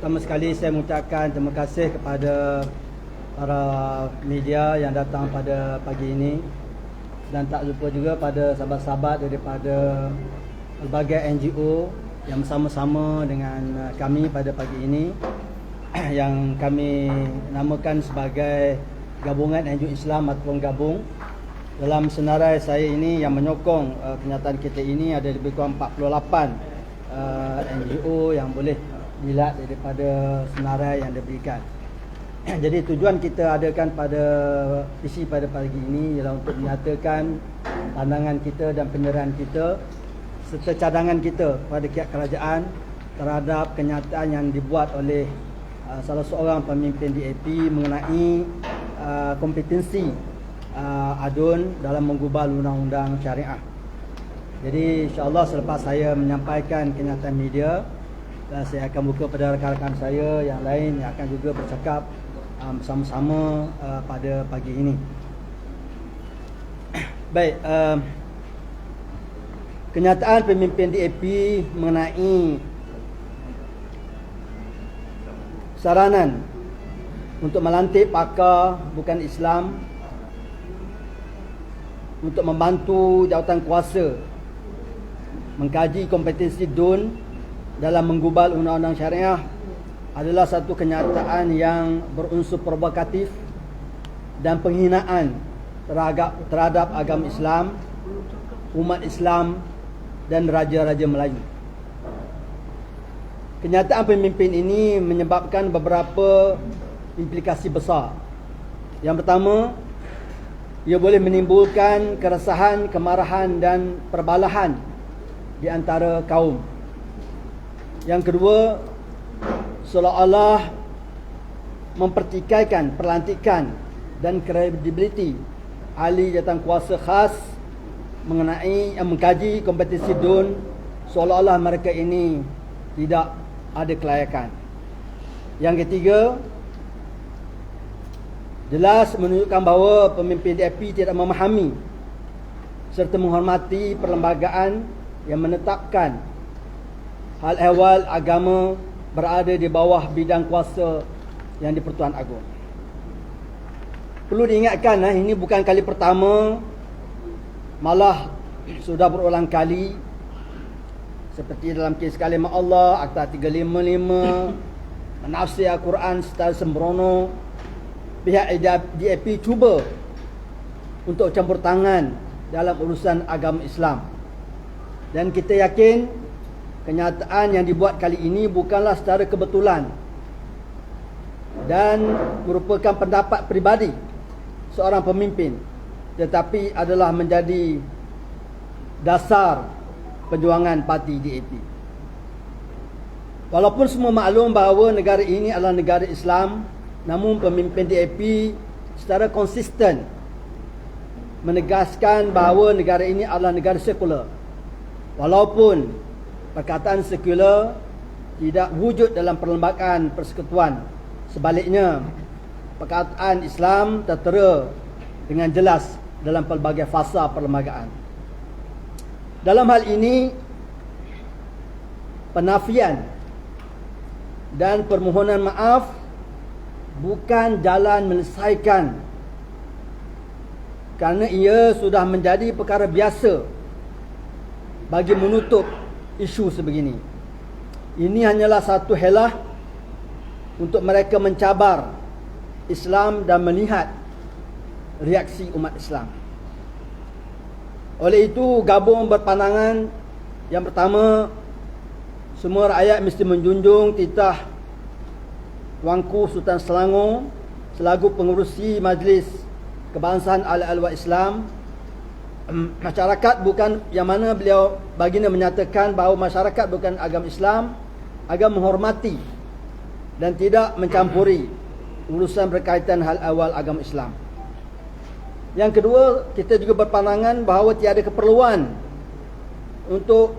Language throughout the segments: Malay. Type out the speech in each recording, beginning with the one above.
Pertama sekali saya mengucapkan terima kasih kepada para media yang datang pada pagi ini, dan tak lupa juga pada sahabat-sahabat daripada berbagai NGO yang bersama-sama dengan kami pada pagi ini yang kami namakan sebagai Gabungan NGO Islam ataupun Gabung. Dalam senarai saya ini yang menyokong kenyataan kita ini ada lebih kurang 48 NGO yang boleh dilihat daripada senarai yang diberikan. Jadi tujuan kita adakan pada isi pada pagi ini ialah untuk menyatakan pandangan kita dan penyerahan kita serta cadangan kita kepada pihak kerajaan terhadap kenyataan yang dibuat oleh salah seorang pemimpin DAP mengenai kompetensi ADUN dalam menggubal undang-undang syariah. Jadi insya-Allah selepas saya menyampaikan kenyataan media, saya akan buka pada rakan-rakan saya yang lain yang akan juga bercakap bersama-sama pada pagi ini. Baik, kenyataan pemimpin DAP mengenai saranan untuk melantik pakar bukan Islam untuk membantu jawatan kuasa mengkaji kompetensi DUN dalam menggubal undang-undang syariah adalah satu kenyataan yang berunsur provokatif dan penghinaan terhadap agama Islam, umat Islam dan raja-raja Melayu. Kenyataan pemimpin ini menyebabkan beberapa implikasi besar. Yang pertama, ia boleh menimbulkan keresahan, kemarahan dan perbalahan di antara kaum. Yang kedua, seolah-olah mempertikaikan pelantikan dan kredibiliti ahli jawatan kuasa khas mengenai mengkaji kompetensi DUN, seolah-olah mereka ini tidak ada kelayakan. Yang ketiga, jelas menunjukkan bahawa pemimpin DAP tidak memahami serta menghormati perlembagaan yang menetapkan hal ehwal agama berada di bawah bidang kuasa yang di-Pertuan Agong. Perlu diingatkan, ini bukan kali pertama, malah sudah berulang kali, seperti dalam kes kalimah Allah Akta 355, menafsir Al-Quran secara sembrono. Pihak DAP cuba untuk campur tangan dalam urusan agama Islam, dan kita yakin kenyataan yang dibuat kali ini bukanlah secara kebetulan dan merupakan pendapat peribadi seorang pemimpin, tetapi adalah menjadi dasar perjuangan parti DAP. Walaupun semua maklum bahawa negara ini adalah negara Islam, namun pemimpin DAP secara konsisten menegaskan bahawa negara ini adalah negara sekular. Walaupun perkataan sekular tidak wujud dalam perlembagaan persekutuan, sebaliknya perkataan Islam tertera dengan jelas dalam pelbagai fasa perlembagaan. Dalam hal ini, penafian dan permohonan maaf bukan jalan menyelesaikan, kerana ia sudah menjadi perkara biasa bagi menutup isu sebegini. Ini hanyalah satu helah untuk mereka mencabar Islam dan melihat reaksi umat Islam. Oleh itu, Gabung berpandangan yang pertama, semua rakyat mesti menjunjung titah Tuanku Sultan Selangor selaku pengerusi Majlis Kebangsaan Al-Alwa Islam. Masyarakat bukan, yang mana beliau baginda menyatakan bahawa masyarakat bukan agama Islam, agama menghormati dan tidak mencampuri urusan berkaitan hal awal agama Islam. Yang kedua, kita juga berpandangan bahawa tiada keperluan untuk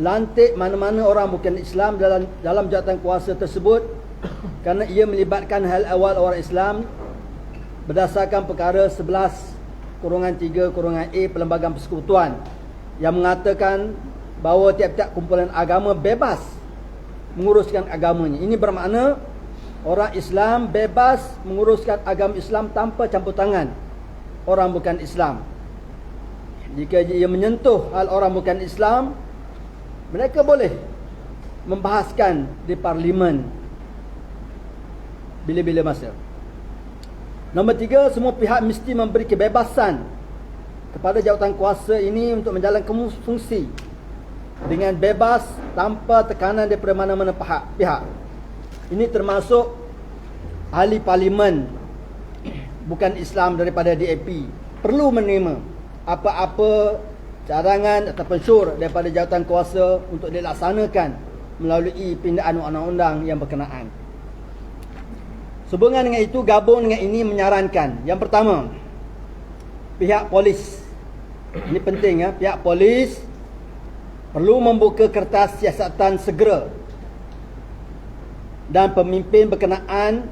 lantik mana-mana orang bukan Islam dalam jawatan kuasa tersebut, kerana ia melibatkan hal awal orang Islam berdasarkan perkara 11-3-A Perlembagaan Persekutuan yang mengatakan bahawa tiap-tiap kumpulan agama bebas menguruskan agamanya. Ini bermakna orang Islam bebas menguruskan agama Islam tanpa campur tangan orang bukan Islam. Jika ia menyentuh hal orang bukan Islam, mereka boleh membahaskan di parlimen bila-bila masa. Nombor 3, semua pihak mesti memberi kebebasan kepada jawatan kuasa ini untuk menjalankan fungsi dengan bebas tanpa tekanan daripada mana-mana pihak. Ini termasuk ahli parlimen bukan Islam daripada DAP perlu menerima apa-apa cadangan ataupun syur daripada jawatan kuasa untuk dilaksanakan melalui pindaan undang-undang yang berkenaan. Sehubungan dengan itu, gabung dengan ini menyarankan, yang pertama, pihak polis, ini penting ya, pihak polis perlu membuka kertas siasatan segera dan pemimpin berkenaan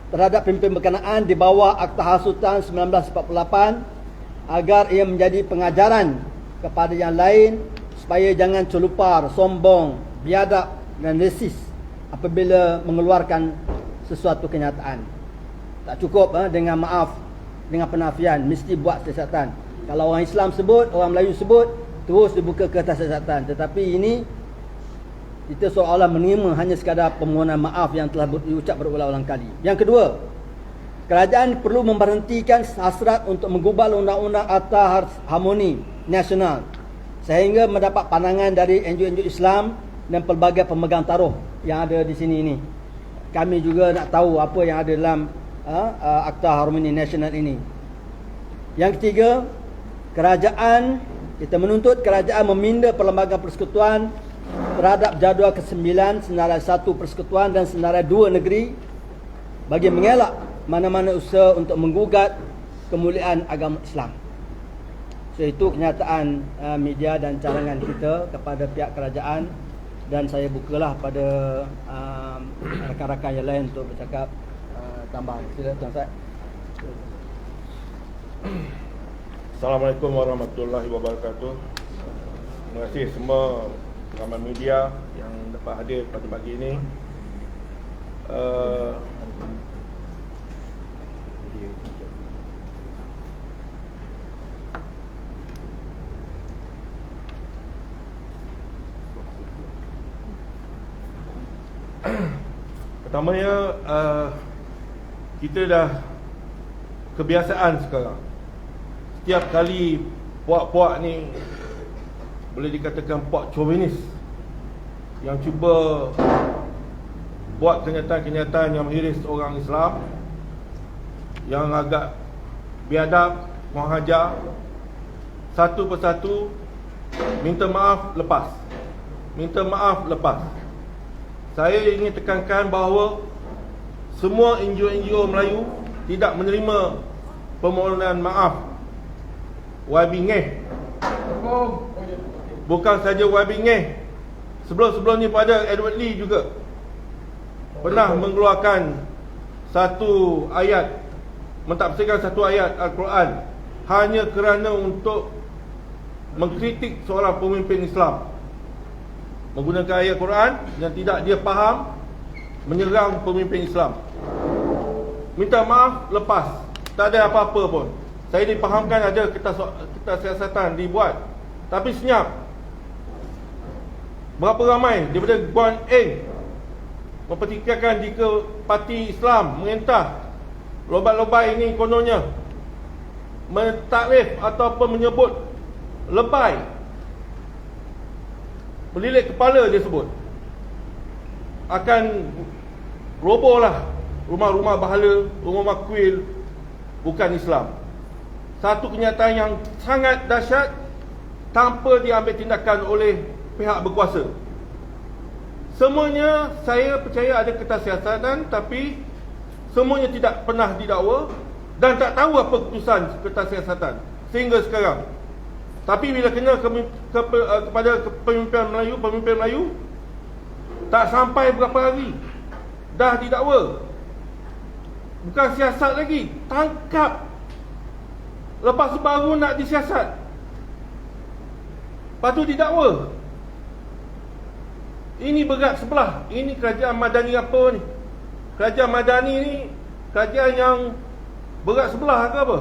terhadap pemimpin berkenaan di bawah Akta Hasutan 1948 agar ia menjadi pengajaran kepada yang lain supaya jangan celupar, sombong, biadab dan resis apabila mengeluarkan sesuatu kenyataan. Tak cukup dengan maaf, dengan penafian, mesti buat siasatan. Kalau orang Islam sebut, orang Melayu sebut, terus dibuka kertas siasatan. Tetapi ini kita seolah-olah menerima hanya sekadar permohonan maaf yang telah diucap berulang-ulang kali. Yang kedua, kerajaan perlu memberhentikan hasrat untuk menggubal undang-undang Akta Harmoni Nasional sehingga mendapat pandangan dari NGO-NGO Islam dan pelbagai pemegang taruh yang ada di sini ini. Kami juga nak tahu apa yang ada dalam Akta Harmoni Nasional ini. Yang ketiga, kita menuntut kerajaan meminda Perlembagaan Persekutuan terhadap jadual ke-9 Senarai 1 Persekutuan dan Senarai 2 Negeri bagi mengelak mana-mana usaha untuk menggugat kemuliaan agama Islam. So itu kenyataan media dan cadangan kita kepada pihak kerajaan, dan saya bukalah pada rakan-rakan yang lain untuk bercakap tambah. Sila Tuan Syed. Assalamualaikum warahmatullahi wabarakatuh. Terima kasih semua rakan media yang dapat hadir pada pagi ini. Pertamanya, kita dah kebiasaan sekarang. Setiap kali puak-puak ni boleh dikatakan puak chauvinis yang cuba buat kenyataan-kenyataan yang menghiris orang Islam, yang agak biadab, menghajar, satu persatu minta maaf lepas. Minta maaf lepas. Saya ingin tekankan bahawa semua NGO-NGO Melayu tidak menerima permohonan maaf YB Ngeh. Bukan saja YB Ngeh, sebelum-sebelum ni pada Edward Lee juga pernah mengeluarkan satu ayat, mentafsirkan satu ayat Al-Quran hanya kerana untuk mengkritik seorang pemimpin Islam, menggunakan ayat Quran yang tidak dia faham, menyerang pemimpin Islam. Minta maaf lepas, tak ada apa-apa pun. Saya dipahamkan ada kertas siasatan dibuat, tapi senyap. Berapa ramai daripada Guan Eng mempertikaikan jika parti Islam mengentah lobai-lobai ini kononnya mentakrif ataupun menyebut lebay, melilit kepala dia sebut, akan robohlah rumah-rumah bahala, rumah kuil bukan Islam. Satu kenyataan yang sangat dahsyat tanpa diambil tindakan oleh pihak berkuasa. Semuanya saya percaya ada kertas siasatan, tapi semuanya tidak pernah didakwa dan tak tahu apa keputusan kertas siasatan sehingga sekarang. Tapi bila kena kepada pemimpin Melayu, tak sampai berapa hari dah didakwa. Bukan siasat lagi, tangkap. Lepas tu baru nak disiasat, lepas tu didakwa. Ini berat sebelah. Ini kerajaan Madani apa ni? Kerajaan Madani ni kerajaan yang berat sebelah ke apa?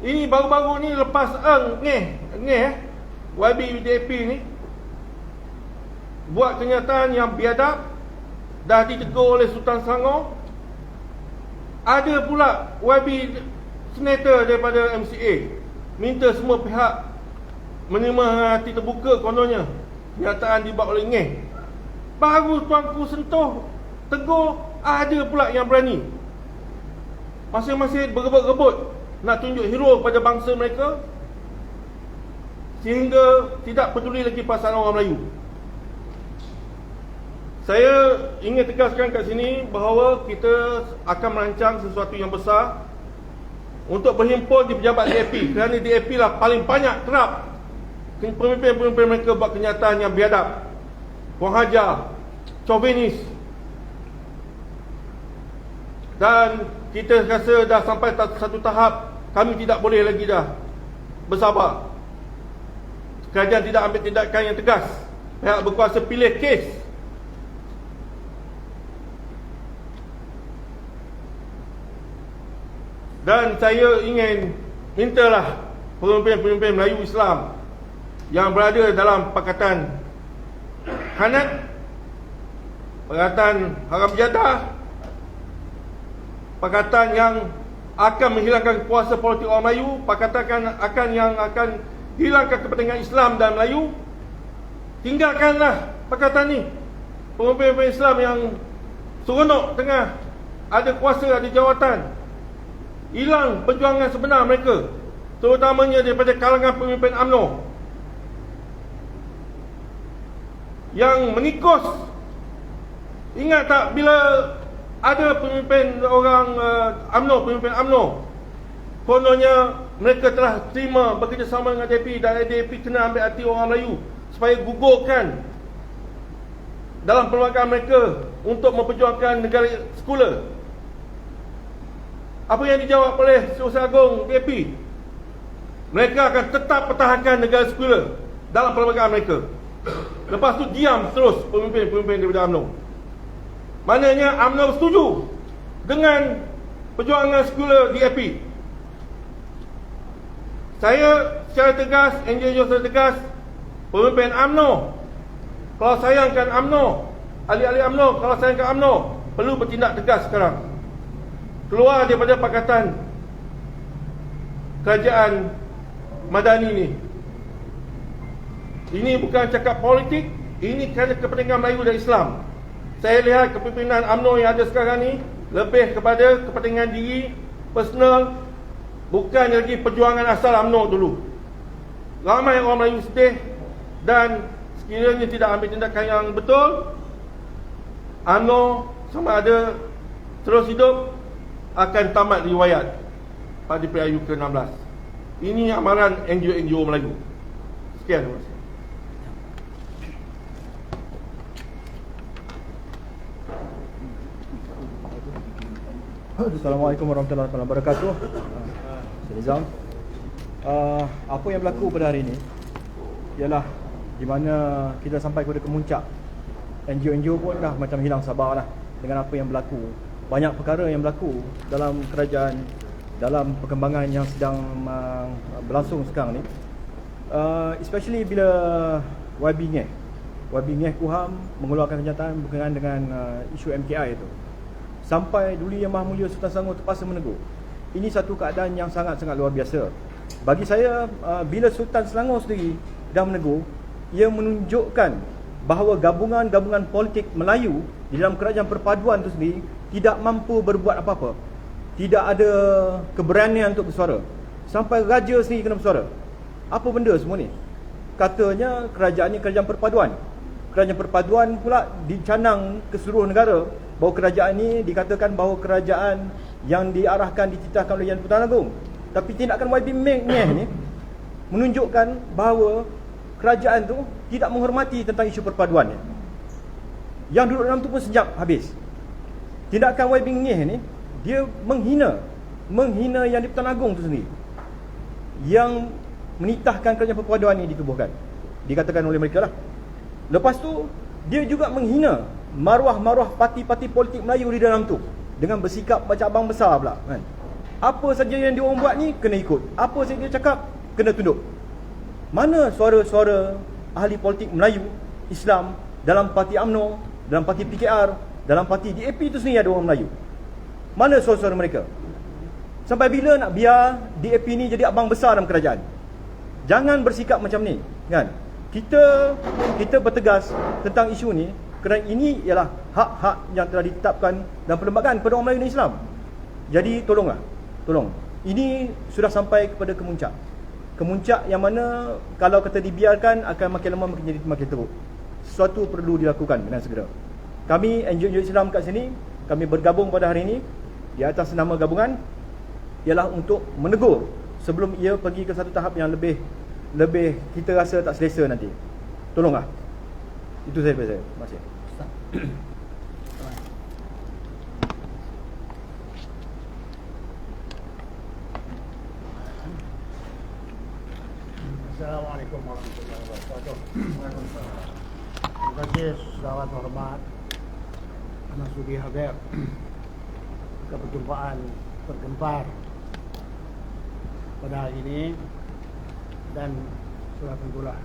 Ini baru-baru ni lepas YB-DAP ni buat kenyataan yang biadab, dah ditegur oleh Sultan Selangor. Ada pula YB senator daripada MCA minta semua pihak menerima hati terbuka kononnya kenyataan dibuat oleh Ngeh. Baru tuanku sentuh tegur, ada pula yang berani. Masing-masing berebut-rebut nak tunjuk hero pada bangsa mereka, sehingga tidak peduli lagi pasal orang Melayu. Saya ingin tegaskan kat sini bahawa kita akan merancang sesuatu yang besar untuk berhimpun di pejabat DAP, kerana DAP lah paling banyak kerap pemimpin-pemimpin mereka buat kenyataan yang biadab, kurang ajar, chauvinis. Dan kita rasa dah sampai satu tahap kami tidak boleh lagi dah bersabar. Kerajaan tidak ambil tindakan yang tegas, pihak berkuasa pilih kes. Dan saya ingin mintalah pemimpin-pemimpin Melayu Islam yang berada dalam Pakatan Hanat, Pakatan Haram Jadah, pakatan yang akan menghilangkan kuasa politik orang Melayu, pakatan yang akan hilangkan kepentingan Islam dan Melayu. Tinggalkanlah pakatan ni. Pemimpin-pemimpin Islam yang seronok tengah ada kuasa, ada jawatan, hilang perjuangan sebenar mereka, terutamanya daripada kalangan pemimpin UMNO yang mengikos. Ingat tak bila ada pemimpin orang pemimpin UMNO, kononnya mereka telah terima bekerjasama dengan DAP, dan DAP kena ambil hati orang Melayu supaya gugurkan dalam perlembagaan mereka untuk memperjuangkan negara sekular. Apa yang dijawab oleh Setiausaha Agung DAP? Mereka akan tetap pertahankan negara sekular dalam perlembagaan mereka. Lepas tu diam terus pemimpin-pemimpin daripada UMNO. Maknanya UMNO setuju dengan perjuangan sekular DAP. Saya secara tegas, NGO secara tegas, pemimpin UMNO kalau sayangkan UMNO, ahli-ahli UMNO kalau sayangkan UMNO, perlu bertindak tegas sekarang. Keluar daripada pakatan kerajaan Madani ni. Ini bukan cakap politik, ini kerana kepentingan Melayu dan Islam. Saya lihat kepimpinan UMNO yang ada sekarang ni lebih kepada kepentingan diri, personal, bukan lagi perjuangan asal UMNO dulu. Ramai orang Melayu sedih, dan sekiranya tidak ambil tindakan yang betul, UMNO sama ada terus hidup akan tamat riwayat pada PRU ke-16. Ini amaran NGO-NGO Melayu. Sekian, terima kasih. Assalamualaikum warahmatullahi wabarakatuh. Saya Nizam. Apa yang berlaku pada hari ini ialah di mana kita sampai kepada kemuncak. NGO-NGO pun dah macam hilang sabar lah dengan apa yang berlaku. Banyak perkara yang berlaku dalam kerajaan, dalam perkembangan yang sedang berlangsung sekarang ni. Especially bila YB Ngeh Kuham mengeluarkan kenyataan berkenaan dengan isu MKI itu. Sampai Duli Yang Maha Mulia Sultan Selangor terpaksa menegur. Ini satu keadaan yang sangat-sangat luar biasa. Bagi saya, bila Sultan Selangor sendiri dah menegur, ia menunjukkan bahawa gabungan-gabungan politik Melayu di dalam kerajaan perpaduan itu sendiri tidak mampu berbuat apa-apa. Tidak ada keberanian untuk bersuara. Sampai raja sendiri kena bersuara. Apa benda semua ni? Katanya kerajaan ni kerajaan perpaduan. Kerajaan perpaduan pula dicanang ke seluruh negara bahawa kerajaan ni dikatakan bahawa kerajaan yang diarahkan, dititahkan oleh Yang Pertuan Agong. Tapi tindakan YB Ngeh ni menunjukkan bahawa kerajaan tu tidak menghormati tentang isu perpaduan ni. Yang duduk dalam tu pun senyap habis. Tindakan YB Ngeh ni, dia menghina Yang Pertuan Agong tu sendiri, yang menitahkan kerajaan perpaduan ni ditubuhkan. Dikatakan oleh mereka lah. Lepas tu dia juga menghina maruah-maruah parti-parti politik Melayu di dalam tu dengan bersikap macam abang besar pula kan. Apa saja yang dia orang buat ni kena ikut. Apa saja dia cakap kena tunduk. Mana suara-suara ahli politik Melayu Islam dalam parti UMNO, dalam parti PKR, dalam parti DAP tu sendiri ada orang Melayu? Mana suara-suara mereka? Sampai bila nak biar DAP ni jadi abang besar dalam kerajaan? Jangan bersikap macam ni kan. Kita bertegas tentang isu ni kerana ini ialah hak-hak yang telah ditetapkan dalam perlembagaan kepada orang Melayu dan Islam. Jadi tolong. Ini sudah sampai kepada kemuncak. Kemuncak yang mana kalau kata dibiarkan akan makin lama makin jadi makin teruk. Sesuatu perlu dilakukan dengan segera. Kami NGO Islam kat sini, kami bergabung pada hari ini di atas nama gabungan ialah untuk menegur sebelum ia pergi ke satu tahap yang lebih kita rasa tak selesa nanti. Tolonglah. Itu saya daripada saya. Terima kasih. Assalamualaikum warahmatullahi wabarakatuh. Terima kasih sahabat hormat Anak Sudi hadir ke perjumpaan tergempar pada hari ini, dan sudah tentulah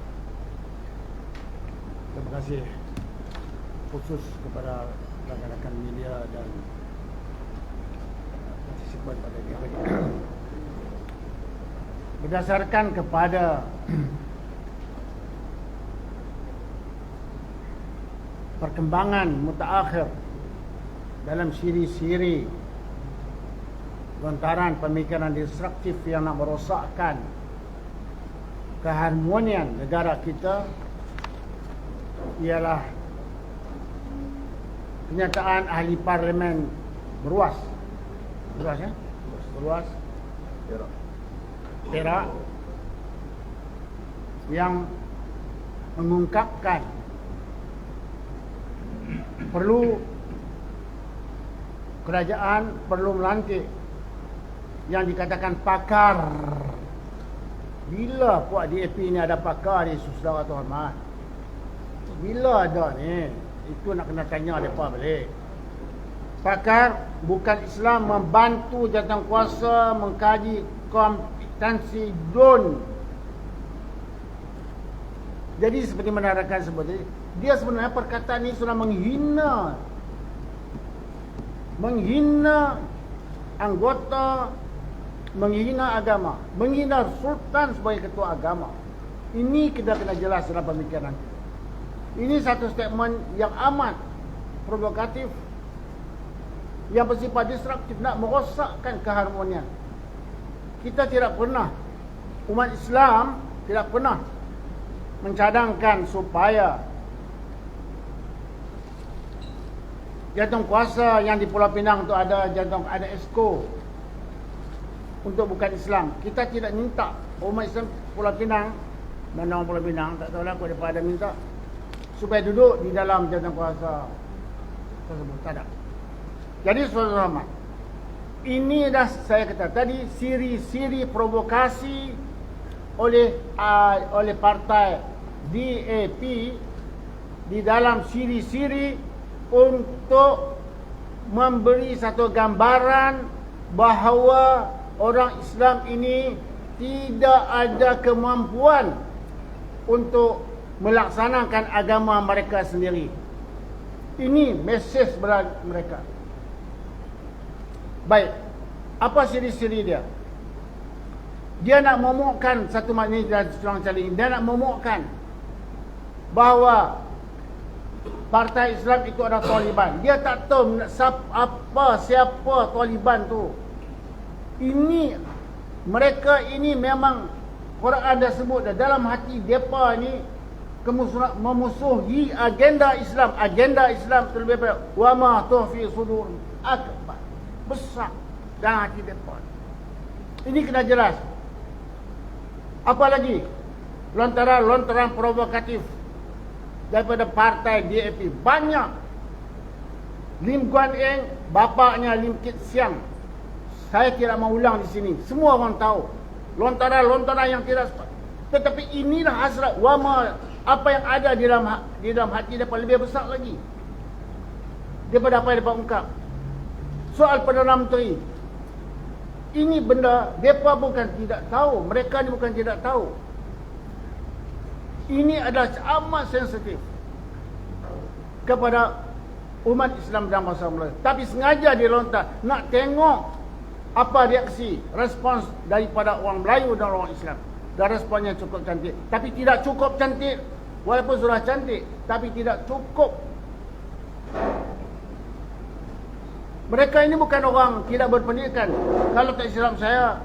terima kasih khusus kepada rakan-rakan media dan partisipan pada hari ini. Berdasarkan kepada perkembangan mutaakhir dalam siri-siri lontaran pemikiran destruktif yang nak merosakkan keharmonian negara kita, ialah kenyataan ahli parlimen Beruas Perak yang mengungkapkan perlu kerajaan perlu melantik yang dikatakan pakar. Bila puak DAP ni ada pakar ni, saudara terhormat? Bila ada ni? Itu nak kena tanya mereka balik. Pakar bukan Islam membantu jawatankuasa mengkaji kompetensi drone. Jadi seperti mana rakan sebut tadi, dia sebenarnya perkataan ini sudah menghina anggota, menghina agama, menghina sultan sebagai ketua agama. Ini kita kena jelas dalam pemikiran. Ini satu statement yang amat provokatif, yang bersifat destruktif, nak merosakkan keharmonian. Kita tidak pernah, umat Islam tidak pernah mencadangkan supaya jawatankuasa yang di Pulau Pinang tu ada esko untuk bukan Islam. Kita tidak minta umat Islam Pulau Pinang, mana orang Pulau Pinang tak tahulah aku daripada minta supaya duduk di dalam jawatankuasa tersebut. Tak ada. Jadi saudara-saudara, ini dah saya kata tadi, siri-siri provokasi oleh partai DAP di dalam siri-siri untuk memberi satu gambaran bahawa orang Islam ini tidak ada kemampuan untuk melaksanakan agama mereka sendiri. Ini mesej mereka. Baik, apa siri-siri dia? Dia nak momokkan satu makna dan seorang cali ini. Dia nak momokkan bahawa partai Islam itu adalah Taliban. Dia tak tahu siapa Taliban tu. Ini mereka ini memang Quran dah sebut dah, dalam hati depa ni memusuhi agenda Islam. Agenda Islam terlebih pada wa ma tuhfi sudur akbar, besar dalam hati depa. Ini kena jelas. Apalagi lontaran provokatif daripada partai DAP banyak. Lim Guan Eng, bapaknya Lim Kit Siang. Saya tidak mau ulang di sini. Semua orang tahu. Lontaran yang tidak. Tetapi inilah hasrat wa ma apa yang ada di dalam hati mereka lebih besar lagi daripada apa yang mereka ungkap. Soal Perdana Menteri, ini benda mereka bukan tidak tahu, mereka ni bukan tidak tahu. Ini adalah amat sensitif kepada umat Islam dan bangsa Melayu. Tapi sengaja dilontar nak tengok apa reaksi, respons daripada orang Melayu dan orang Islam. Dan responnya cukup cantik. Tapi tidak cukup cantik. Walaupun sudah cantik, tapi tidak cukup. Mereka ini bukan orang tidak berpendidikan. Kalau tak silap saya,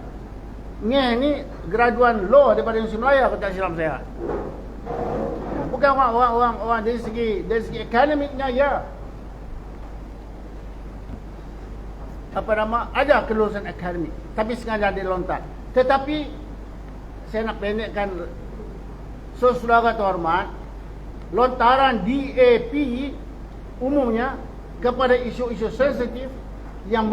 Ngeh ni graduan law daripada Universiti Melaya, kalau tak silap saya. Bukan orang dari segi akademiknya ya. Ada kelulusan akademik, tapi sengaja dilontar. Tetapi saya nak pendekkan, saudara terhormat, lontaran DAP umumnya kepada isu-isu sensitif yang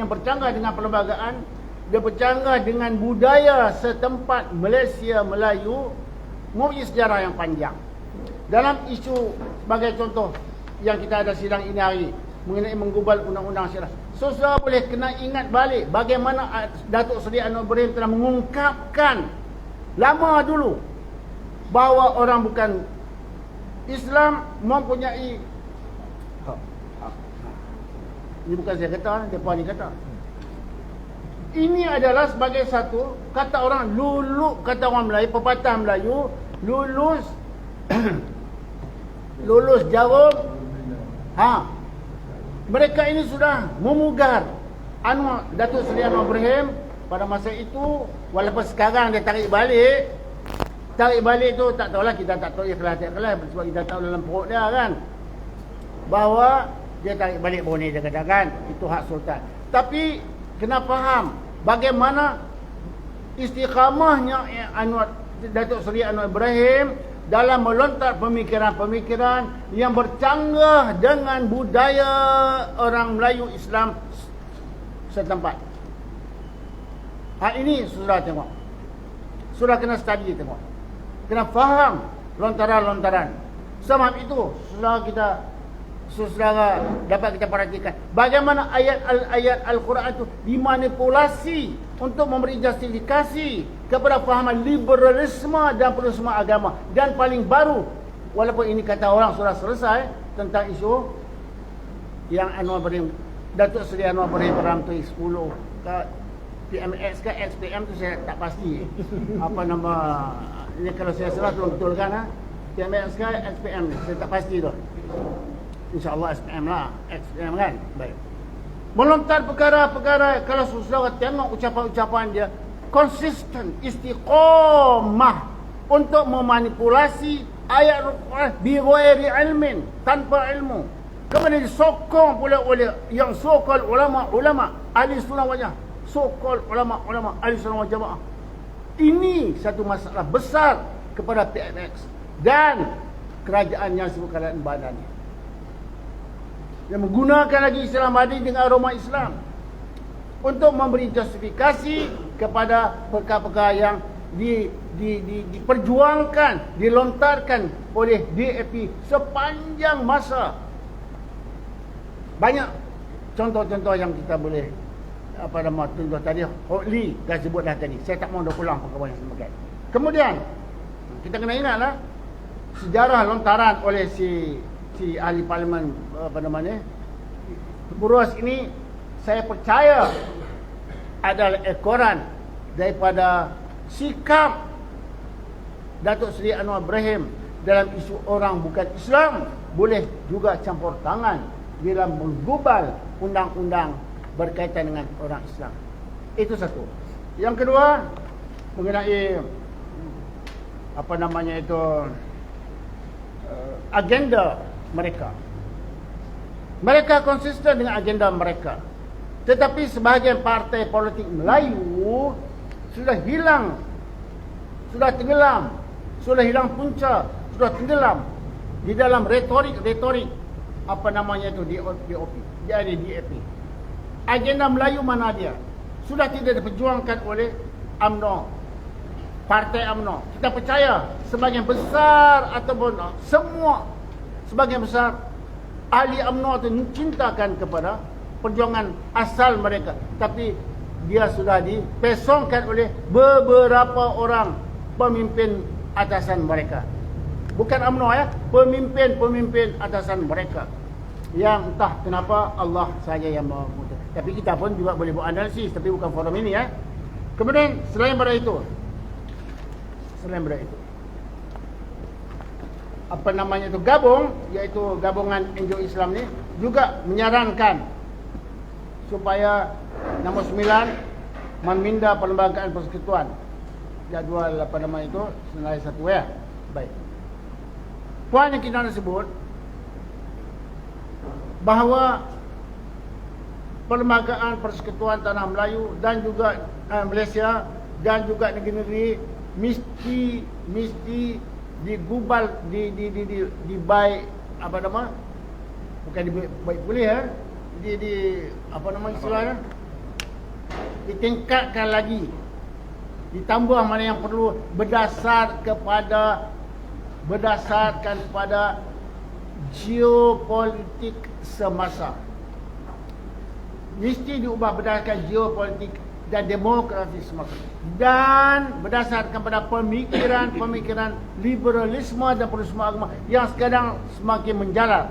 bercanggah dengan perlembagaan, dia bercanggah dengan budaya setempat Malaysia Melayu, mempunyai sejarah yang panjang. Dalam isu sebagai contoh yang kita ada sidang ini hari mengenai menggubal undang-undang syiah, saudara boleh kena ingat balik bagaimana Datuk Seri Anwar Ibrahim telah mengungkapkan lama dulu bahawa orang bukan Islam mempunyai ini bukan saya kata, mereka ni kata. Ini adalah sebagai satu, kata orang luluk, kata orang Melayu, pepatah Melayu, lulus jarum. Mereka ini sudah memugar Datuk Seri Anwar Ibrahim pada masa itu. Walaupun sekarang dia tarik balik tu tak tahulah, kita tak tahu ikhlas tak ikhlas, sebab kita tahu dalam perut dia kan, bahawa dia tarik balik boleh, dia katakan itu hak sultan. Tapi kena faham bagaimana istiqamahnya Datuk Seri Anwar Ibrahim dalam melontar pemikiran-pemikiran yang bercanggah dengan budaya orang Melayu Islam setempat. Ini sudah tengok, sudah kena study tengok, kena faham lontaran-lontaran. Sebab itu saudara dapat kita perhatikan bagaimana ayat-ayat Al-Quran itu dimanipulasi untuk memberi justifikasi kepada fahaman liberalisme dan pluralisme agama. Dan paling baru, walaupun ini kata orang sudah selesai tentang isu yang Datuk Seri Anwar Ibrahim Ramtui 10 ke PMX ke XPM tu saya tak pasti apa nama ini, kalau saya salah tu betul kan PMX ke XPM saya tak pasti tu. InsyaAllah SPM lah, XPM kan. Baik. Melontar perkara-perkara, kalau saudara tengok ucapan-ucapan dia, konsisten, istiqamah untuk memanipulasi ayat Al-Quran bighairi ilmin, tanpa ilmu. Kemudian disokong pula oleh yang so-called ulama ahli sunnah wal jamaah, so-called ulama ahli sunnah wal jamaah. Ini satu masalah besar kepada PMX dan kerajaan yang disebutkan dalam badan ini, yang menggunakan lagi istilah madin dengan aroma Islam untuk memberi justifikasi kepada perkara-perkara yang diperjuangkan, dilontarkan oleh DAP sepanjang masa. Banyak contoh-contoh yang kita boleh tunjuk tadi. Hotli dah sebut dah tadi, saya tak mahu dah pulang perkara yang sebagainya. Kemudian kita kena ingatlah sejarah lontaran oleh si ahli parlimen Burus ini, saya percaya adalah ekoran daripada sikap Datuk Seri Anwar Ibrahim dalam isu orang bukan Islam boleh juga campur tangan dalam menggubal undang-undang berkaitan dengan orang Islam. Itu satu. Yang kedua, mengenai agenda mereka. Mereka konsisten dengan agenda mereka. Tetapi sebahagian partai politik Melayu sudah hilang, sudah tenggelam, sudah hilang punca, sudah tenggelam di dalam retorik DOP, dia ada DAP. Agenda Melayu mana dia? Sudah tidak diperjuangkan oleh UMNO, Partai UMNO. Kita percaya sebagian besar ataupun semua sebagian besar ahli UMNO itu mencintakan kepada perjuangan asal mereka. Tapi dia sudah dipesongkan oleh beberapa orang pemimpin atasan mereka. Bukan UMNO ya, pemimpin-pemimpin atasan mereka. Yang entah kenapa Allah saja yang memutuskan. Tapi kita pun juga boleh buat analisis, tapi bukan forum ini ya. Kemudian selain daripada itu, apa namanya itu gabung, iaitu gabungan NGO Islam ni juga menyarankan supaya nombor 9 meminda perlembagaan persekutuan. Jadual apa nama itu senilai 1 ya. Baik. Poin yang kita nak sebut bahawa perlembagaan persekutuan tanah Melayu dan juga Malaysia dan juga negeri-negeri mesti digubal di baik apa nama, bukan di baik boleh ya, di apa nama istilahnya, ditingkatkan lagi, ditambah mana yang perlu berdasarkan kepada geopolitik semasa. Mesti diubah berdasarkan geopolitik dan demokrasi semasa, dan berdasarkan pada pemikiran liberalisme dan pluralisme agama yang sekarang semakin menjalar.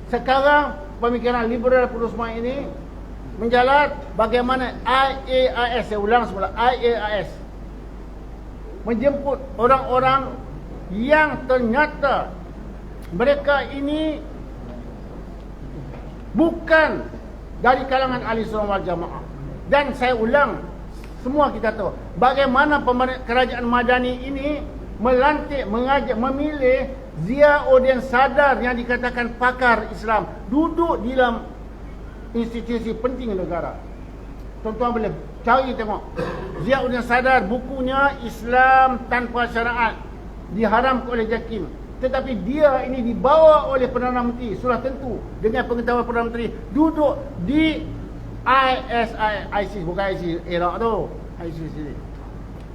Sekarang pemikiran liberal pluralisme ini menjalar bagaimana IAIS, saya ulang semula, IAIS menjemput orang-orang yang ternyata mereka ini bukan dari kalangan ahli sunnah wal jamaah. Dan saya ulang, semua kita tahu bagaimana kerajaan Madani ini melantik, mengajak, memilih Ziauddin Sadar yang dikatakan pakar Islam duduk di dalam institusi penting negara. Tuan-tuan boleh cari tengok Ziauddin Sadar, bukunya Islam Tanpa Syariat, diharamkan oleh JAKIM. Tetapi dia ini dibawa oleh Perdana Menteri, sudah tentu dengan pengetahuan Perdana Menteri, duduk di ISIS, bukan ISIS Iraq tu, ISIS sini.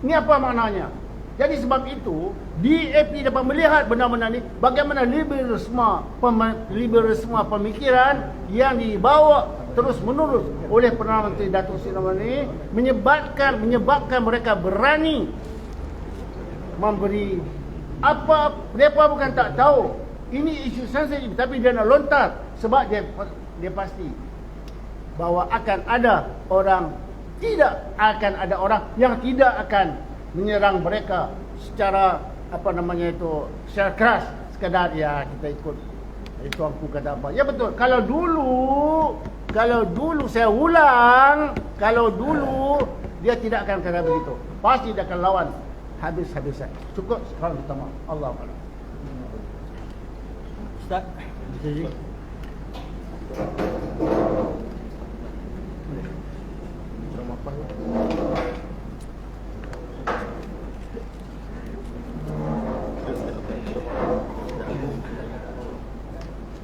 Ini apa maknanya? Jadi sebab itu DAP dapat melihat benda-benda ni, bagaimana liberalisme pemikiran yang dibawa terus menerus oleh Perdana Menteri Datuk Seri Dr. ini menyebabkan mereka berani memberi apa. Mereka bukan tak tahu ini isu sensitif, tapi dia nak lontar sebab dia pasti bahawa akan ada orang yang tidak akan menyerang mereka secara apa namanya itu, secara keras, sekadar ya kita ikut itu aku kata apa. Ya betul. Kalau dulu saya ulang, kalau dulu dia tidak akan kata begitu. Pasti dia akan lawan habis-habisan. Cukup sekarang kita maaf. Allah Allah. Ustaz, jadi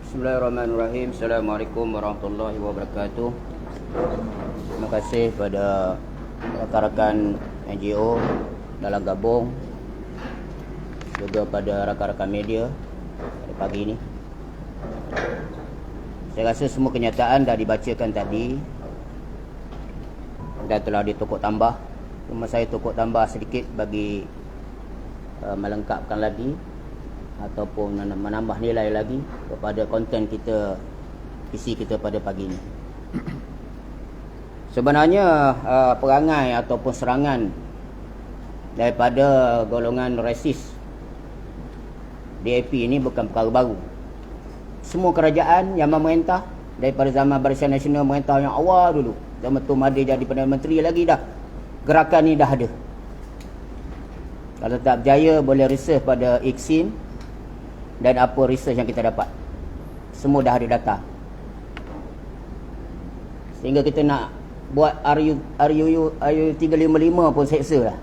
Bismillahirrahmanirrahim. Assalamualaikum warahmatullahi wabarakatuh. Terima kasih pada rakan-rakan NGO dalam gabung, juga pada rakan-rakan media pada pagi ini. Saya rasa semua kenyataan dah dibacakan tadi dan telah ditokok tambah. Cuma saya tokok tambah sedikit bagi melengkapkan lagi ataupun menambah nilai lagi kepada konten kita, isi kita pada pagi ini. Sebenarnya perangai ataupun serangan daripada golongan resis DAP ini bukan perkara baru. Semua kerajaan yang memerintah daripada zaman Barisan Nasional memerintah yang awal dulu, zaman Tun Mahathir jadi Perdana Menteri lagi dah, gerakan ni dah ada. Kalau tak berjaya boleh research pada ICSIN dan apa research yang kita dapat, semua dah ada data. Sehingga kita nak buat RUU 355 pun seksa lah.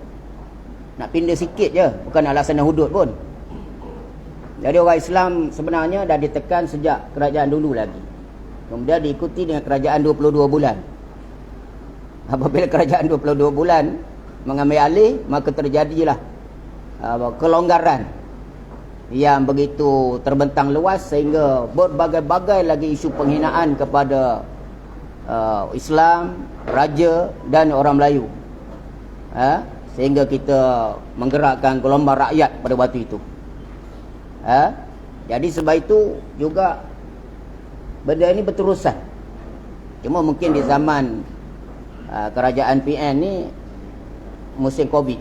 Nak pindah sikit je, bukan nak laksana hudud pun. Jadi orang Islam sebenarnya dah ditekan sejak kerajaan dulu lagi. Kemudian diikuti dengan kerajaan 22 bulan. Apabila kerajaan 22 bulan mengambil alih, maka terjadilah kelonggaran yang begitu terbentang luas sehingga berbagai-bagai lagi isu penghinaan kepada Islam, raja dan orang Melayu. Sehingga kita menggerakkan gelombang rakyat pada waktu itu. Jadi sebab itu juga benda ini berterusan. Cuma mungkin di zaman kerajaan PN ni musim Covid,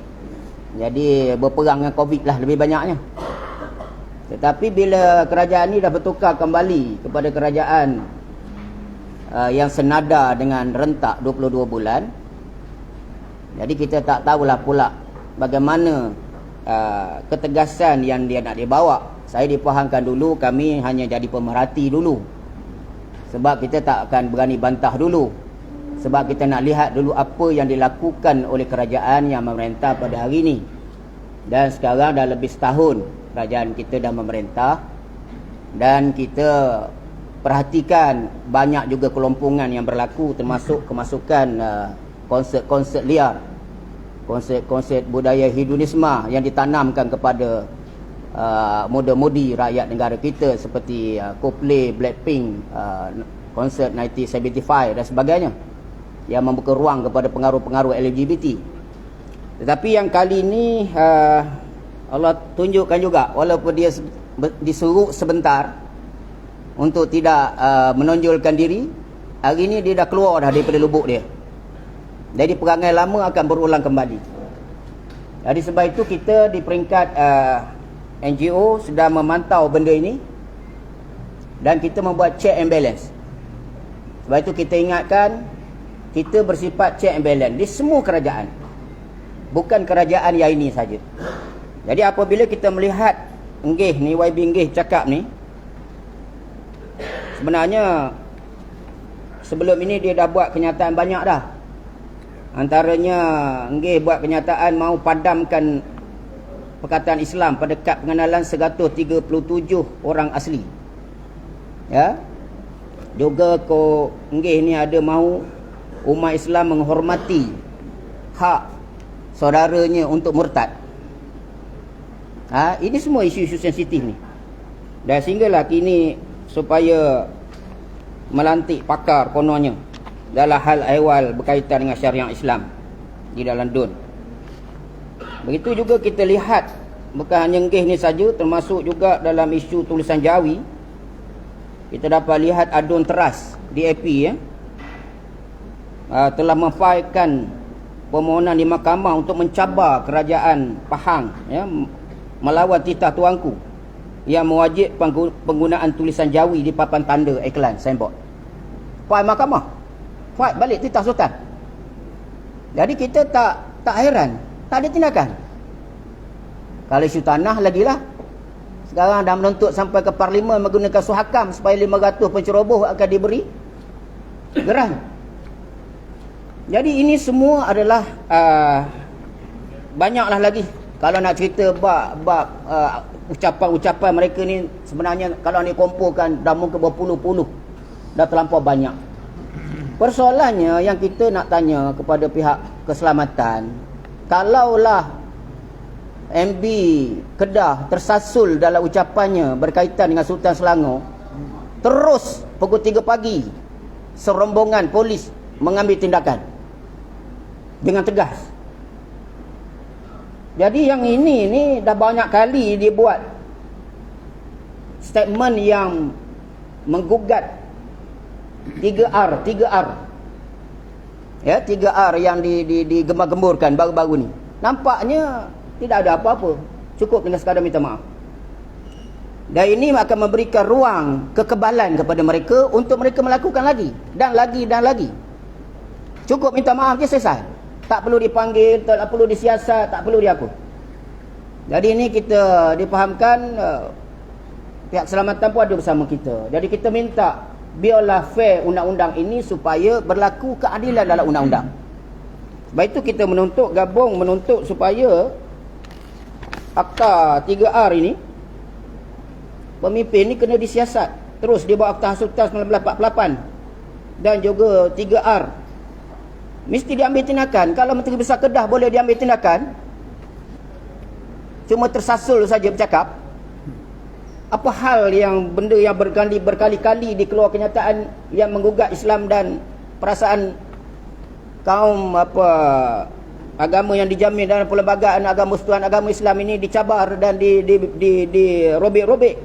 jadi berperang dengan Covid lah lebih banyaknya. Tetapi bila kerajaan ni dah bertukar kembali kepada kerajaan yang senada dengan rentak 22 bulan, jadi kita tak tahulah pula bagaimana ketegasan yang dia nak dibawa. Saya dipahamkan dulu kami hanya jadi pemerhati dulu, sebab kita tak akan berani bantah dulu, sebab kita nak lihat dulu apa yang dilakukan oleh kerajaan yang memerintah pada hari ini. Dan sekarang dah lebih setahun kerajaan kita dah memerintah, dan kita perhatikan banyak juga kelompongan yang berlaku, termasuk kemasukan konsert-konsert liar, konsert-konsert budaya hedonisme yang ditanamkan kepada muda-mudi rakyat negara kita, seperti Coldplay, Blackpink, konsert 1975 dan sebagainya, yang membuka ruang kepada pengaruh-pengaruh LGBT. Tetapi yang kali ini Allah tunjukkan juga, walaupun dia disuruh sebentar untuk tidak menonjolkan diri, hari ini dia dah keluar dah daripada lubuk dia. Jadi perangai lama akan berulang kembali. Jadi sebab itu kita di peringkat NGO sedang memantau benda ini, dan kita membuat check and balance. Sebab itu kita ingatkan, kita bersifat check and balance di semua kerajaan, bukan kerajaan yang ini saja. Jadi apabila kita melihat ni YB cakap ni, sebenarnya sebelum ini dia dah buat kenyataan banyak dah. Antaranya buat kenyataan mau padamkan Perkataan Islam pada kad pengenalan 137 orang asli. Ya. Juga ni ada mahu umat Islam menghormati hak saudaranya untuk murtad. Ini semua isu-isu sensitif ni. Dan sehinggalah kini supaya melantik pakar kononnya dalam hal ehwal berkaitan dengan syariat Islam di dalam DUN. Begitu juga kita lihat, bukan hanya ni saja, termasuk juga dalam isu tulisan Jawi. Kita dapat lihat adun teras DAP telah memfailkan permohonan di mahkamah untuk mencabar kerajaan Pahang melawan titah tuanku yang mewajibkan penggunaan tulisan Jawi di papan tanda iklan signboard. Fail mahkamah, fail balik titah sultan. Jadi kita tak heran, tak ada tindakan. Kalau isu tanah lagilah, sekarang dah menuntut sampai ke parlimen menggunakan suhakam supaya 500 penceroboh akan diberi geran. Jadi ini semua adalah banyaklah lagi. Kalau nak cerita bab ucapan-ucapan mereka ni, sebenarnya kalau ni kumpulkan dah mungkin berpuluh-puluh, dah terlampau banyak. Persoalannya yang kita nak tanya kepada pihak keselamatan, kalaulah MB Kedah tersasul dalam ucapannya berkaitan dengan Sultan Selangor, terus pukul 3 pagi serombongan polis mengambil tindakan dengan tegas. Jadi yang ini dah banyak kali dia buat statement yang menggugat 3R. Ya, 3R yang digembar-gemburkan baru-baru ni. Nampaknya tidak ada apa-apa, cukup dengan sekadar minta maaf. Dan ini akan memberikan ruang kekebalan kepada mereka untuk mereka melakukan lagi dan lagi. Cukup minta maaf je, selesai. Tak perlu dipanggil, tak perlu disiasat, tak perlu diapa. Jadi ini kita dipahamkan, pihak keselamatan pun ada bersama kita. Jadi kita minta biarlah fair undang-undang ini supaya berlaku keadilan dalam undang-undang. Sebab itu kita menuntut supaya Akta 3R ini, pemimpin ni kena disiasat terus di bawah Akta Sultan 1948, dan juga 3R Mesti diambil tindakan. Kalau Menteri Besar Kedah boleh diambil tindakan, cuma tersasul saja bercakap, apa hal yang benda yang berkali-kali dikeluar kenyataan yang menggugat Islam dan perasaan kaum agama yang dijamin dalam perlembagaan agama persekutuan agama Islam ini dicabar dan dirobek-robek,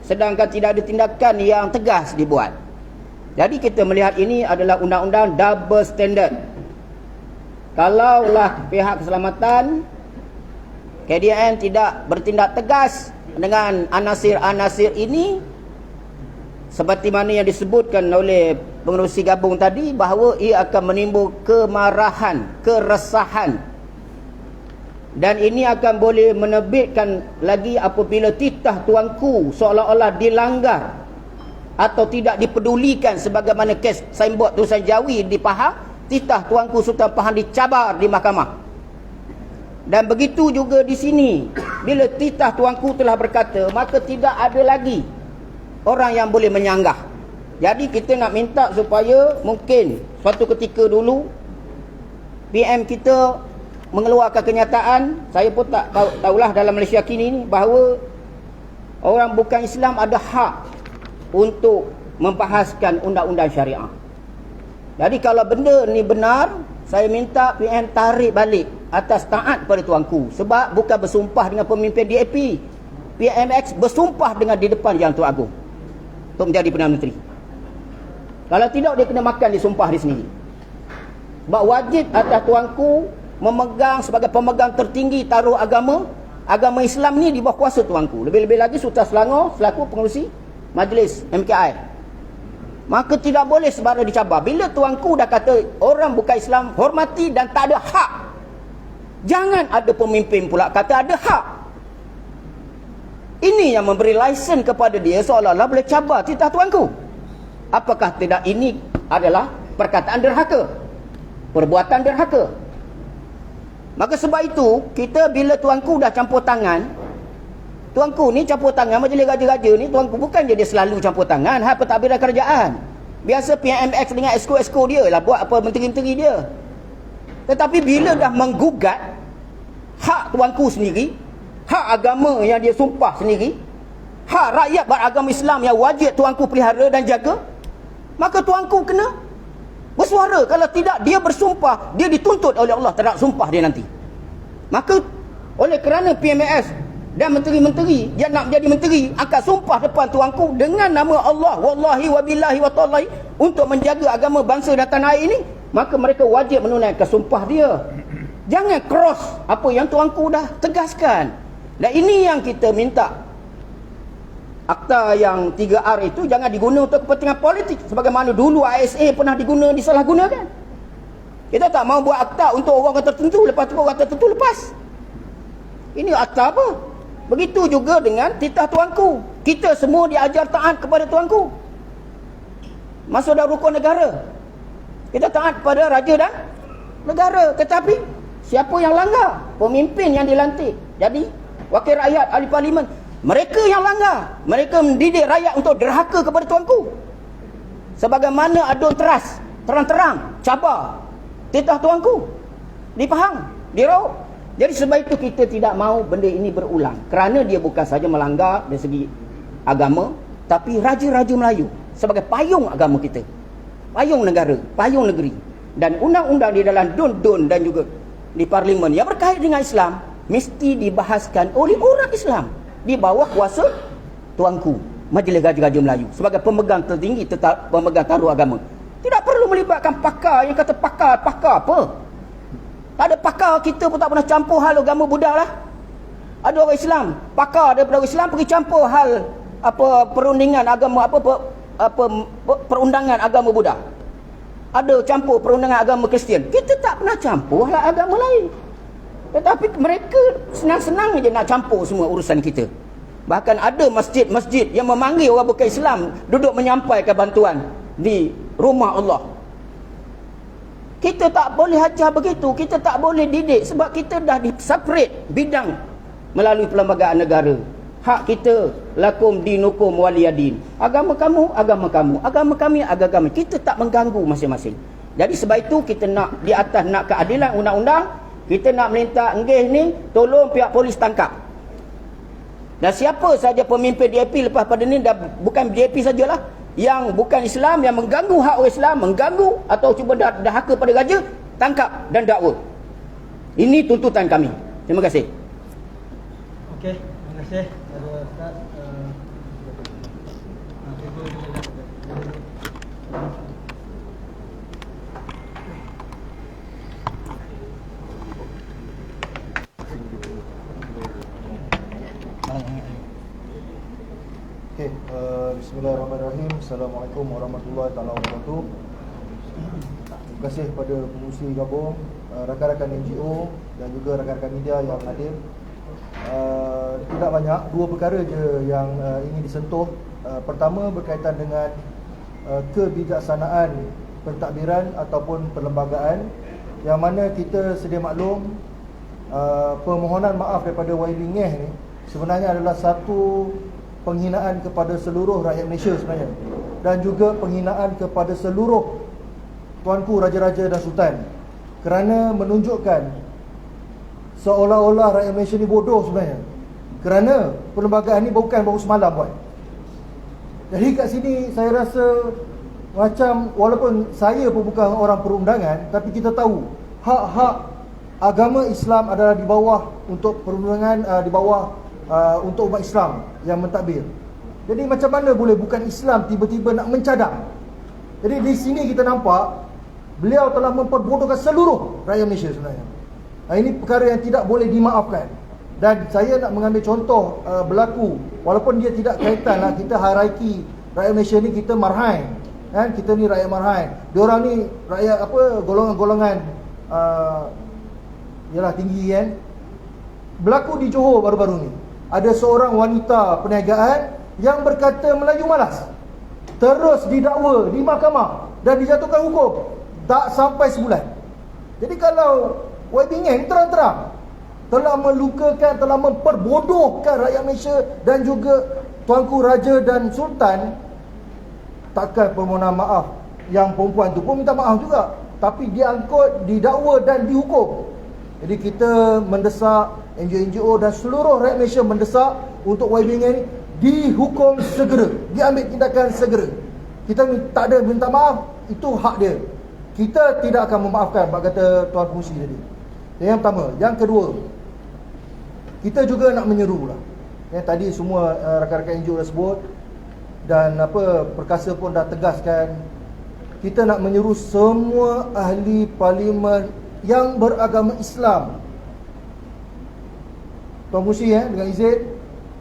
sedangkan tidak ada tindakan yang tegas dibuat. Jadi kita melihat ini adalah undang-undang double standard. Kalaulah pihak keselamatan KDN tidak bertindak tegas dengan anasir-anasir ini, seperti mana yang disebutkan oleh pengerusi gabung tadi, bahawa ia akan menimbul kemarahan, keresahan, dan ini akan boleh menerbitkan lagi apabila titah tuanku seolah-olah dilanggar atau tidak dipedulikan, sebagaimana kes signboard tulisan Jawi di Pahang, titah tuanku Sultan Pahang dicabar di mahkamah. Dan begitu juga di sini, bila titah tuanku telah berkata, maka tidak ada lagi orang yang boleh menyanggah. Jadi kita nak minta supaya mungkin suatu ketika dulu PM kita mengeluarkan kenyataan, saya pun tak tahulah dalam Malaysia kini ni, bahawa orang bukan Islam ada hak untuk membahaskan undang-undang syariah. Jadi kalau benda ni benar, saya minta PM tarik balik atas taat pada tuanku. Sebab bukan bersumpah dengan pemimpin DAP, PMX bersumpah dengan di depan Yang Tuan Agong untuk menjadi Perdana Menteri. Kalau tidak, dia kena makan di sumpah dia sendiri. Sebab wajib atas tuanku memegang sebagai pemegang tertinggi taruh agama Islam ni di bawah kuasa tuanku. Lebih-lebih lagi Sultan Selangor selaku pengerusi Majlis MKI. Maka tidak boleh sembarang dicabar. Bila tuanku dah kata orang bukan Islam hormati dan tak ada hak, jangan ada pemimpin pula kata ada hak. Ini yang memberi lesen kepada dia seolah-olah boleh cabar titah tuanku. Apakah tidak ini adalah perkataan derhaka, perbuatan derhaka? Maka sebab itu, kita bila tuanku dah campur tangan, tuanku ni campur tangan, majlis raja-raja ni, tuanku bukan je dia selalu campur tangan hal pentadbiran kerajaan. Biasa PMX dengan esko-esko dia lah buat apa menteri-menteri dia. Tetapi bila dah menggugat hak tuanku sendiri, hak agama yang dia sumpah sendiri, hak rakyat beragama Islam yang wajib tuanku pelihara dan jaga, maka tuanku kena bersuara. Kalau tidak, dia bersumpah, dia dituntut oleh Allah terhadap sumpah dia nanti. Maka oleh kerana PMS dan menteri-menteri yang nak menjadi menteri angkat sumpah depan tuanku dengan nama Allah, wallahi wabillahi wa ta'ala, untuk menjaga agama bangsa dan tanah air ini, maka mereka wajib menunaikan sumpah dia. Jangan cross apa yang tuanku dah tegaskan. Dan ini yang kita minta. Akta yang 3R itu jangan diguna untuk kepentingan politik sebagaimana dulu ISA pernah disalahgunakan. Kita tak mau buat akta untuk orang tertentu, lepas tu orang tertentu lepas. Ini akta apa? Begitu juga dengan titah tuanku. Kita semua diajar taat kepada tuanku. Masuk dalam rukun negara, kita taat kepada raja dan negara. Tetapi siapa yang langgar? Pemimpin yang dilantik jadi wakil rakyat, ahli parlimen, mereka yang langgar. Mereka mendidik rakyat untuk derhaka kepada tuanku. Sebagaimana Adun Teras terang-terang cabar titah tuanku di Pahang, di Raub. Jadi sebab itu kita tidak mahu benda ini berulang, kerana dia bukan saja melanggar dari segi agama, tapi raja-raja Melayu sebagai payung agama kita, payung negara, payung negeri. Dan undang-undang di dalam DUN dan juga di parlimen yang berkait dengan Islam mesti dibahaskan oleh orang Islam di bawah kuasa tuanku, Majlis Raja-Raja Melayu, sebagai pemegang tertinggi, pemegang taruh agama. Tidak perlu melibatkan pakar yang kata pakar apa. Tak ada pakar, kita pun tak pernah campur hal agama Buddha lah. Ada orang Islam, pakar daripada orang Islam pergi campur hal perundingan agama perundangan agama Buddha. Ada campur perundangan agama Kristian. Kita tak pernah campur hal agama lain. Tetapi mereka senang-senang je nak campur semua urusan kita. Bahkan ada masjid-masjid yang memanggil orang bukan Islam duduk menyampaikan bantuan di rumah Allah. Kita tak boleh ajar begitu. Kita tak boleh didik sebab kita dah di-separate bidang melalui perlembagaan negara. Hak kita, lakum dinukum waliyadin. Agama kamu, agama kamu. Agama kami, agama kami. Kita tak mengganggu masing-masing. Jadi sebab itu kita nak di atas nak keadilan undang-undang, kita nak minta enggih ni tolong pihak polis tangkap. Dan siapa saja pemimpin DAP lepas pada ni, dah bukan DAP sajalah, yang bukan Islam, yang mengganggu hak orang Islam, mengganggu atau cuba dahaka pada raja, tangkap dan dakwa. Ini tuntutan kami. Terima kasih. Okey, terima kasih kepada Ustaz. Okey, bismillahirrahmanirrahim. Assalamualaikum warahmatullahi wabarakatuh. Terima kasih kepada pengurusi gabung, rakan-rakan NGO dan juga rakan-rakan media yang hadir. Tidak banyak, dua perkara je yang ingin disentuh. Pertama berkaitan dengan kebijaksanaan pentadbiran ataupun perlembagaan, yang mana kita sedia maklum permohonan maaf daripada YB Ngeh ni sebenarnya adalah satu penghinaan kepada seluruh rakyat Malaysia sebenarnya, dan juga penghinaan kepada seluruh tuanku raja-raja dan sultan, kerana menunjukkan seolah-olah rakyat Malaysia ni bodoh sebenarnya, kerana perlembagaan ni bukan baru semalam buat. Jadi kat sini saya rasa macam, walaupun saya pun bukan orang perundangan, tapi kita tahu hak-hak agama Islam adalah di bawah untuk perundangan, di bawah untuk umat Islam yang mentadbir. Jadi macam mana boleh bukan Islam tiba-tiba nak mencadang? Jadi di sini kita nampak beliau telah memperbodohkan seluruh rakyat Malaysia sebenarnya. Ini perkara yang tidak boleh dimaafkan. Dan saya nak mengambil contoh berlaku, walaupun dia tidak kaitan lah, kita hierarki rakyat Malaysia ni, kita marhain kan, kita ni rakyat marhain. Diorang ni rakyat apa, golongan-golongan yalah tinggi kan. Berlaku di Johor baru-baru ni, ada seorang wanita perniagaan yang berkata Melayu malas, terus didakwa di mahkamah dan dijatuhkan hukum tak sampai sebulan. Jadi kalau YB Ngeh terang-terang telah melukakan, telah memperbodohkan rakyat Malaysia dan juga tuanku raja dan sultan, takkan permohonan maaf yang perempuan tu pun minta maaf juga, tapi diangkut, didakwa dan dihukum. Jadi kita mendesak, NGO dan seluruh rakyat Malaysia mendesak untuk YB Ngeh ni dihukum segera, diambil tindakan segera. Kita tak ada minta maaf, itu hak dia. Kita tidak akan memaafkan, kata Tuan Pengurusi tadi. Yang pertama. Yang kedua, kita juga nak menyeru lah. Tadi semua rakan-rakan NGO dah sebut, dan Perkasa pun dah tegaskan, kita nak menyeru semua ahli parlimen yang beragama Islam. Tuan Pengurusi dengan izin,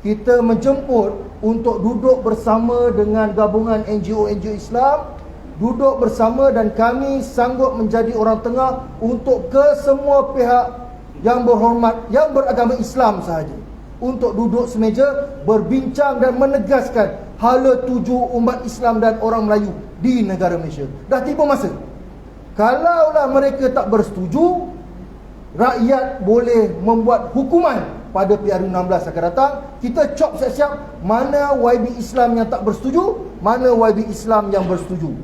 kita menjemput untuk duduk bersama dengan gabungan NGO-NGO Islam, duduk bersama, dan kami sanggup menjadi orang tengah untuk ke semua pihak yang berhormat, yang beragama Islam sahaja, untuk duduk semeja, berbincang dan menegaskan hala tuju umat Islam dan orang Melayu di negara Malaysia. Dah tiba masa. Kalaulah mereka tak bersetuju, rakyat boleh membuat hukuman pada PRU16 akan datang. Kita cop siap-siap mana YB Islam yang tak bersetuju, mana YB Islam yang bersetuju.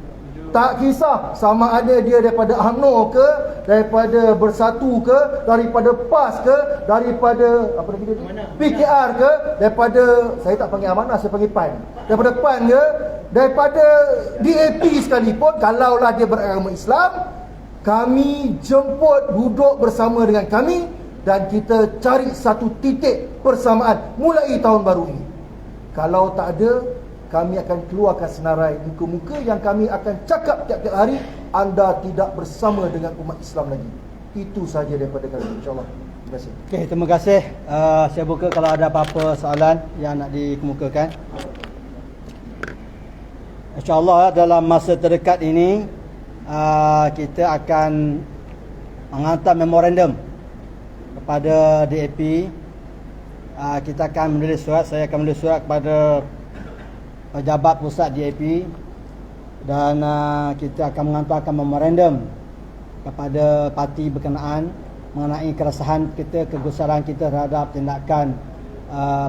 Tak kisah sama ada dia daripada UMNO ke, daripada Bersatu ke, daripada PAS ke, daripada apa lagi dia? PKR ke, daripada, saya tak panggil Amanah, saya panggil PAN. Daripada PAN ke, daripada DAP sekalipun, kalaulah dia beragama Islam, kami jemput duduk bersama dengan kami dan kita cari satu titik persamaan mulai tahun baru ini. Kalau tak ada, kami akan keluarkan senarai muka-muka yang kami akan cakap tiap-tiap hari, anda tidak bersama dengan umat Islam lagi. Itu sahaja daripada kami, insyaAllah. Terima kasih. Okey, terima kasih. Saya buka kalau ada apa-apa soalan yang nak dikemukakan. InsyaAllah dalam masa terdekat ini kita akan menghantar memorandum kepada DAP. Kita akan menulis surat, saya akan menulis surat kepada pejabat pusat DAP, dan kita akan menghantarkan memorandum kepada parti berkenaan mengenai keresahan kita, kegusaran kita terhadap tindakan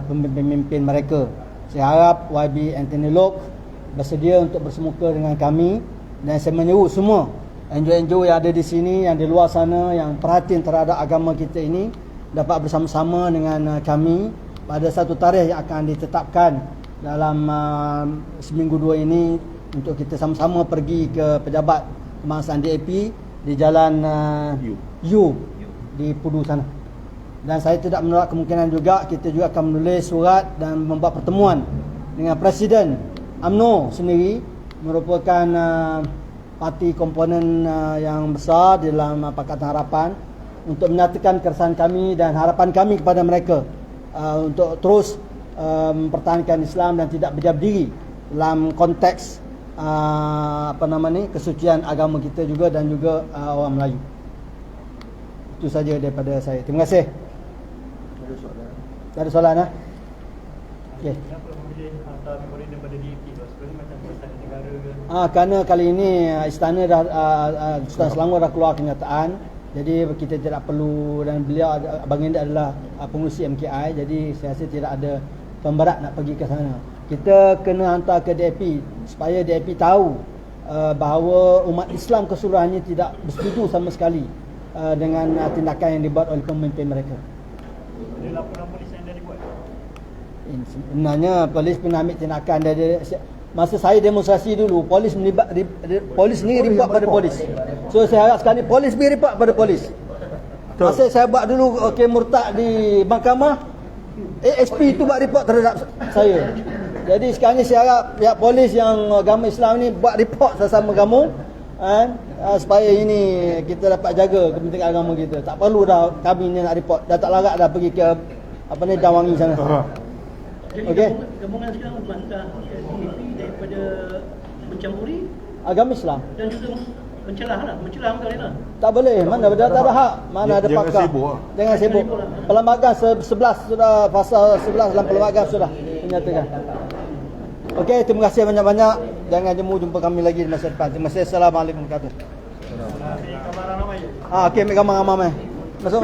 pemimpin mereka. Saya harap YB Anthony Loke bersedia untuk bersemuka dengan kami, dan saya menyeru semua NGO-NGO yang ada di sini, yang di luar sana, yang perhatian terhadap agama kita ini dapat bersama-sama dengan kami pada satu tarikh yang akan ditetapkan dalam seminggu dua ini untuk kita sama-sama pergi ke pejabat kebangsaan DAP di jalan U di Pudu sana. Dan saya tidak menolak kemungkinan juga kita juga akan menulis surat dan membuat pertemuan dengan Presiden UMNO sendiri, merupakan parti komponen yang besar di dalam Pakatan Harapan, untuk menyatakan keresahan kami dan harapan kami kepada mereka untuk terus mempertahankan Islam dan tidak berdiam diri dalam konteks kesucian agama kita juga dan juga orang Melayu. Itu saja daripada saya. Terima kasih. Tak ada soalan lah. Okey. Kenapa memilih hantar memori daripada DAP tu? Sebenarnya macam Istana Negara ke? Kerana kali ini istana dah Sultan Selangor dah keluar kenyataan. Jadi kita tidak perlu, dan beliau baginda adalah pengurusi MKI, jadi saya rasa tidak ada pemberat nak pergi ke sana. Kita kena hantar ke DAP supaya DAP tahu bahawa umat Islam keseluruhannya tidak bersetuju sama sekali dengan tindakan yang dibuat oleh pemimpin mereka. Ada laporan polis yang dah dibuat? Sebenarnya polis pernah ambil tindakan dari masa saya demonstrasi dulu, polis ni report pada polis. So saya harap sekarang ni polis beri report pada polis. Masa saya buat dulu murtad di mahkamah, ASP tu buat report terhadap saya. Jadi sekarang ni saya harap pihak polis yang agama Islam ni buat report sesama kamu, supaya ini kita dapat jaga kepentingan agama kita. Tak perlu dah kami ni nak report, dah tak larat dah pergi ke Dawangi sana. Okey. Gabungan sekarang membantah DAP daripada mencampuri Agama Islam dan juga mencelah kali lah. tak boleh, mana dah tak ada hak, mana ada Jangan pakar. sibuk lah. Jangan sibuk. Perlembagaan 11 sudah, pasal 11 dalam perlembagaan sudah menyatakan. Okey, terima kasih banyak-banyak. Jangan jumpa kami lagi di masa depan. Terima kasih. Assalamualaikum warahmatullahi wabarakatuh. Okey, ambil gambar ramai. Masuk.